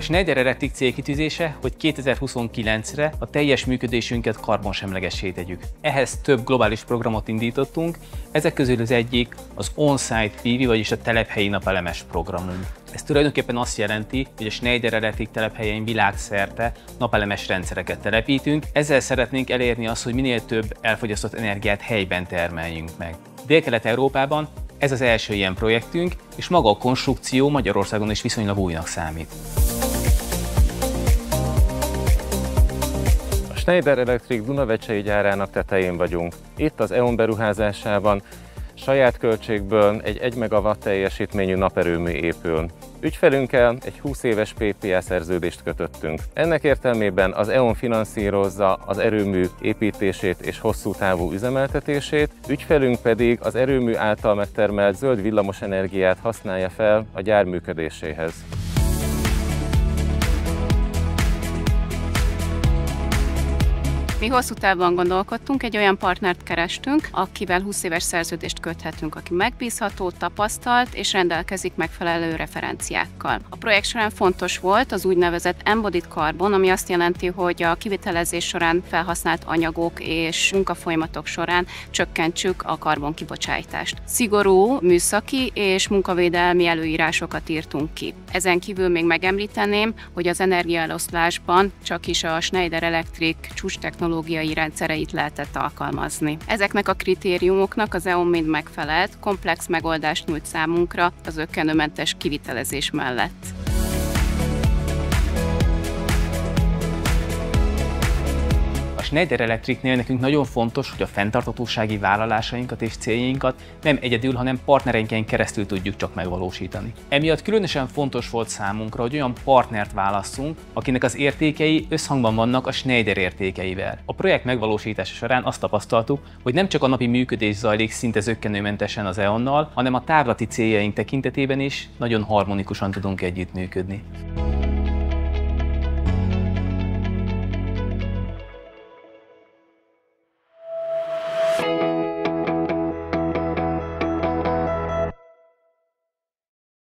Schneider Electric célkitűzése, hogy 2029-re a teljes működésünket karbonsemlegessé tegyük. Ehhez több globális programot indítottunk, ezek közül az egyik az On-Site PV, vagyis a telephelyi napelemes programunk. Ez tulajdonképpen azt jelenti, hogy a Schneider Electric telephelyein világszerte napelemes rendszereket telepítünk. Ezzel szeretnénk elérni azt, hogy minél több elfogyasztott energiát helyben termeljünk meg. Dél-Kelet-Európában ez az első ilyen projektünk, és maga a konstrukció Magyarországon is viszonylag újnak számít. A Schneider Electric Dunavecsei gyárának tetején vagyunk. Itt az E.ON beruházásában saját költségből egy 1 megawatt teljesítményű naperőmű épül. Ügyfelünkkel egy 20 éves PPA szerződést kötöttünk. Ennek értelmében az E.ON finanszírozza az erőmű építését és hosszú távú üzemeltetését, ügyfelünk pedig az erőmű által megtermelt zöld villamosenergiát használja fel a gyár működéséhez. Mi hosszú távon gondolkodtunk, egy olyan partnert kerestünk, akivel 20 éves szerződést köthetünk, aki megbízható, tapasztalt és rendelkezik megfelelő referenciákkal. A projekt során fontos volt az úgynevezett embodied carbon, ami azt jelenti, hogy a kivitelezés során felhasznált anyagok és munkafolyamatok során csökkentsük a karbonkibocsátást. Szigorú műszaki és munkavédelmi előírásokat írtunk ki. Ezen kívül még megemlíteném, hogy az energiaeloszlásban csak is a Schneider Electric technológiai rendszereit lehetett alkalmazni. Ezeknek a kritériumoknak az E.ON mind megfelelt, komplex megoldást nyújt számunkra az zökkenőmentes kivitelezés mellett. A Schneider Electricnél nekünk nagyon fontos, hogy a fenntarthatósági vállalásainkat és céljainkat nem egyedül, hanem partnereinken keresztül tudjuk csak megvalósítani. Emiatt különösen fontos volt számunkra, hogy olyan partnert válasszunk, akinek az értékei összhangban vannak a Schneider értékeivel. A projekt megvalósítása során azt tapasztaltuk, hogy nem csak a napi működés zajlik szinte zökkenőmentesen az E.ON-nal, hanem a távlati céljaink tekintetében is nagyon harmonikusan tudunk együttműködni.